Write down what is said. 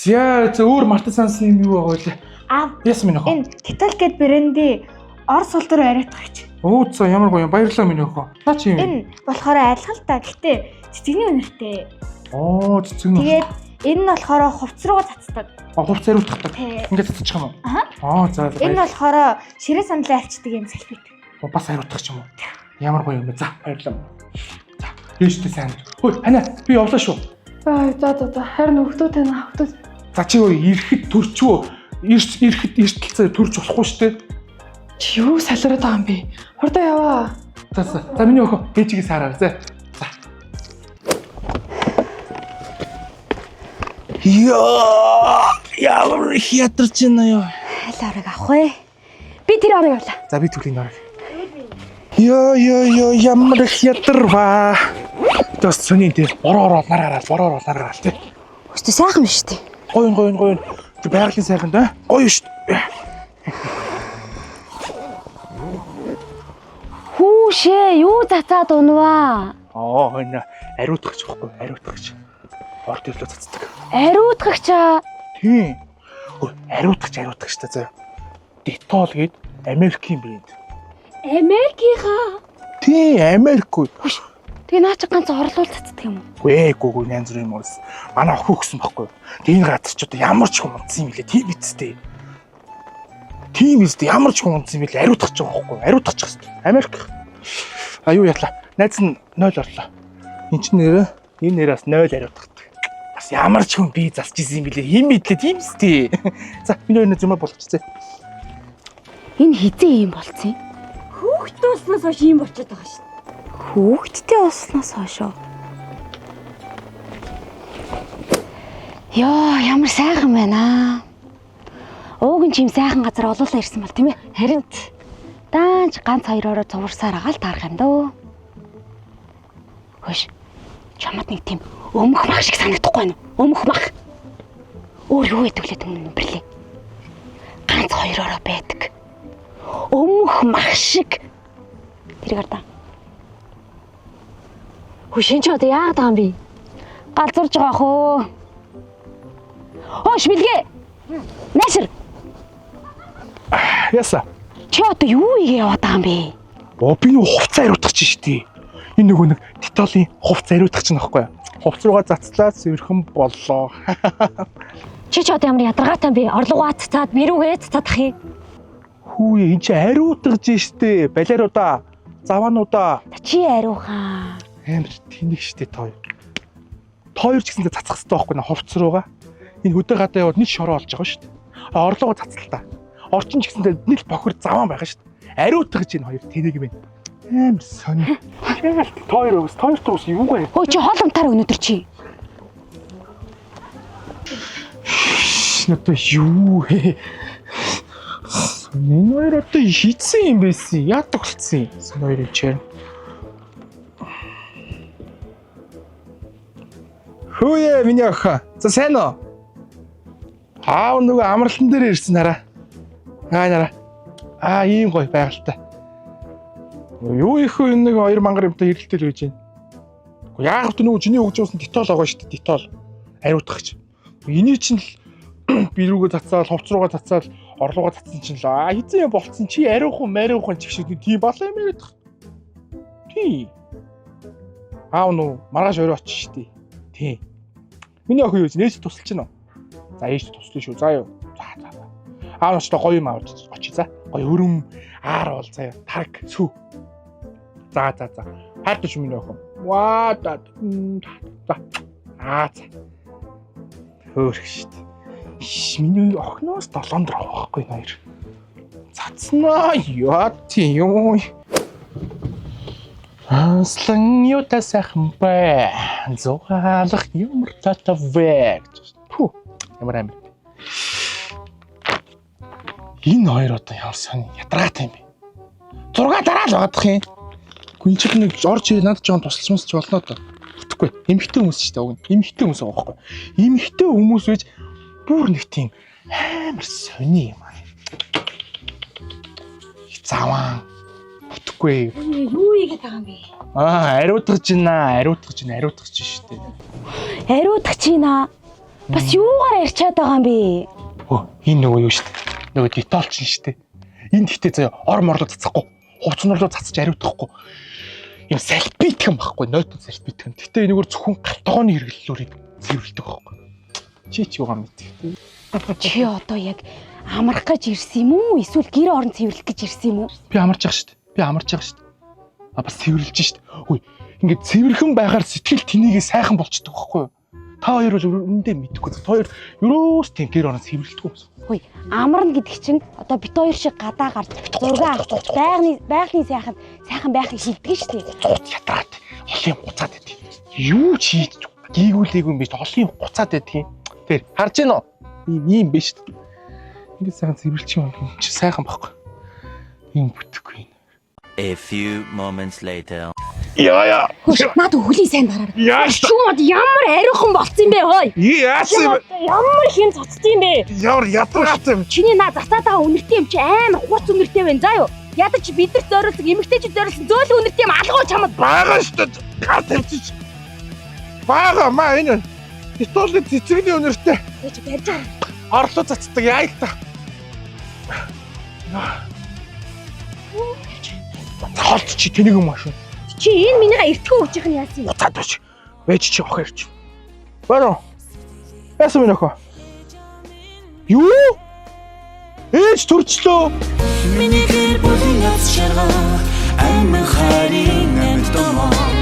За өөр мартан сансан юм юу байгаа вэ? Яасан минь охоо. Энэ Титал гэд бренди Орос улс руу яриад байгаа ч. Өө за ямар гоё юм. Баярлалаа минь охоо. Наа чи юм. Энэ болохоор адилхан л та. Гэхдээ цэцэгний үнэртэй. Оо цэцэг. Тэгээд энэ нь болохоор хувц руугаа цацдаг. Хувц хариултдаг. Ингээд цацчих юм уу? Аа за. Энэ болохоор ширээ сандлаа арчдаг юм салбит. Бас хариултдаг ч юм уу? Ямар гоё юм бэ? За баярлалаа. За ээжтэй сайн. Хөөе ханаа би явлаа шүү. За. Харин өгтөө тань автод. За чи ирэхэд төрчвөө. Ирэхэд талцаа төрж болохгүй шүү дээ. Чи юу салраад байгаа юм бэ? Хурдан яваа. За миний охин ээжигээс хараа. За. Ямар хятарч байна ёо. Хайл орог авах вэ? Би тэр орог явлаа. За би түлийн орог. Ёо ямар хятар ба. Тэс сони дээр бороо нараараа тий. Өстө сайхан биш тий. Гоё. Тэг байгалийн сайхан да. Гоё шүү дээ. Хүүшээ, юу цацаад унваа? Энэ ариутгах байхгүй, ариутгах. Орд ирлөө цацдаг. Ариутгахчаа. Тийм. Ариутгах та заа. Детол гээд Америкийн брэнд. Америкийнхаа. Тийм, Америк үү. Тэгээ наа чи ганц орлуул цацдаг юм уу? Үгүй янз бүрийн юм уус. Манай охин өгсөн байхгүй. Тэгээ энэ газар ч одоо ямар ч хүн унтсан юм билээ. Тийм бицтэй. Ямар ч хүн унтсан юм билээ. Ариутгах ч байгаа байхгүй. Ариутгах ч гэсэн. Америк. Юу ятлаа. Найз нь 0 орлоо. Энд чинь нэрээ энэ нэрээс 0 ариутгахдаг. Бас ямар ч хүн би засч исэн юм билээ. Хин мэдлээ тийм сте. За миний өнөө зөмө болчихсон. Энэ хизээ юм болцсон. Хүүхдээ болсноос хойш юм болчиход байгаа шин. Хүүхдтэй болсноос хойш. Яа, ямар сайхан байна. Ууган чим сайхан газар олуулаа ирсэн бол тийм ээ. Харин даанч ганц хоёроо зурсаар агаал таарах юм дөө. Хөөш. Чамд нэг тийм өмөх мах шиг санагдахгүй байна уу? Өмөх мах. Өөр юу итгэлээд өмнө бэрлээ. Ганц хоёроо байдаг. Өмөх мах шиг. Тэр гардаа. Хүшин ч одоо яагаад байгаа юм бэ? Галзуурж байгаа хөө. Хоош билгээ. Нэшэр. Яса. Чи одоо юу игээ яваад байгаа юм бэ? Би нэг хувцас ариутгах чинь шүү дээ. Энэ нөгөө нэг детолын хувцас ариутгах чинь аахгүй. Хувцас руугаа цацлаа сэрхэн боллоо. Чи одоо ямар ядаргаатай юм бэ? Орлогоо цацаад мэрүүгээ цацаадах юм. Хүү энэ чи ариутгаж штэ. Балеруудаа, заваануудаа. Чи ариухан. Амар тэнэг штэ тоо. Тоо ч гэсэн цацах хэрэгтэй байхгүй наа хувцас руугаа. Энэ хөдөө гадаа яваад нэг шороо олж байгаа штэ. Орлогоо цацлаа. Орчин ч гэсэндээ нэг бохор заваан байгаа штэ. Ариутгаж энэ хоёр тэнэг юм. Амар сони. Тоор туус юу вэ? Өө чи хоол унтаар өнөдөр чи. Одоо юу вэ? Энэ хоёр одоо хийцэн юм байсан. Яадаг болцсон юм. Энэ хоёрын чир. Хөөе миний охин. За сайн уу? Аав нөгөө амралтан дээр ирсэн хараа. Нараа. Ийм гоё байгальтай. Юу их вэ нэг 2 мангар юмтай хэрэлтэл байж байна. Уу яагаад нөгөө чиний өгж явсан детол байгаа шүү дээ. Детол ариутгахч. Эний чинь л би рүүгээ цацаал, хувц руугаа цацаал, орлуугаа цацсан чинь л хизээ болцсон чи ариухан ч гэх шиг тийм болоо юм яриад. Тий. Аав нуу маргааш өрөө очиж штий. Тий. Миний охин юу нээж тусалж байна уу? За ээж туслаа шүү. За юу. За. Аав ч гоё юм авч очиж за. Гоё өрөм аар бол заяа. Тарг сүү. За. Хайртай шүү миний охин. Ваа за. За. Хөөх штий. Миний охиноос 7 дор авахгүй нээр. Цацнаа яа тийм. Аслан юу та сайхан бэ? Зугаалах юмр татавэ. Фу. Ямар амир. Энэ хоёр одоо ямар сони ядраатай юм бэ? 6 дараа л баадах юм. Гүн чих нэг орж ирээ надад жоон тусалчмас ч болно доо. Итгэхгүй. Эмхтэй хүмүүс шүү дээ. Уг нь эмхтэй хүмүүс байгаа байхгүй. Эмхтэй хүмүүс байж бүр нэг тийм амар сони юм аа. Заван. Итгэхгүй. Юу игээд байгаа юм бэ? Ариутгаж байна. Ариутгаж шүү дээ. Ариутгах чинь аа. Бас юугаар ярьчаад байгаа юм бэ? Энэ нөгөө юу шүү дээ. Нөгөө детолч шүү дээ. Энд гэхдээ заяа ор морлоо цацахгүй. Хувцснуулаа цацж ариутгахгүй. Юм сальбитгэн байхгүй, нойтон сальбитгэн. Гэхдээ энэгээр зөвхөн галтгооны хэрэглэлөөр цэвэрлдэг байхгүй. Чи юугаа мэдээ. Чи одоо яг амрах гэж ирсэн юм уу? Эсвэл гэр орон цэвэрлэх гэж ирсэн юм уу? Би амарч байгаа шүү дээ. Бас цэвэрлж шүү дээ. Хөөе, ингээд цэвэрхэн байгаар сэтгэл тэнийгээ сайхан болчдөг байхгүй юу? Та хоёр бол үндэ мэдхгүй. Та хоёр юроос тийм гэр орон цэвэрлдэг юм. Хөөе, амарна гэдэг чинь одоо бит хоёр шиг гадаа гарч зураг авах байгалийн сайхан байхыг хилдэг шүү дээ. Цуц ятраад олон гуцаад байдгийг. Юу ч хийж гийгүүлээгүй юм биш олон гуцаад байдгийг. Тэр харж гин үү? Ийм биш шүү дээ. Ингээд сайхан цэвэрлчих юм чи сайхан байхгүй. Ийм бүтэхгүй. A few moments later. Яа. Наад хөлийн сайн дараар. Яаш. Чүмд ямар ариухан болсон юм бэ хөөе? Яасан бэ? Ямар хин цоцсон юм бэ? Ямар ядаргаатай юм. Чиний наа засаад байгаа үнэртэй юм чи амар хурц үнэртэй байна заа юу? Ядаж бидэрт зориулсан эмэгтэйчүүд зориулсан зөөлөн үнэртэй юм алгуу чамд Бага шүү дээ. Гал тавьчих. Бага маа энэ. Детолны цэцэгний үнэртэй. гэж барьж байгаа. Орлоо цацдаг яа их та. Хоолт чи тэнийг юм аашаа. Чи энэ минийга эртгөө өгчих нь яасан юм? Уцаад байж. Вэж чи охоо ирч. Бано. Яасан минь охоо? Юу? Ээж төрчлөө. Миний гэр бүлийн яц шарга амин харин амт томоо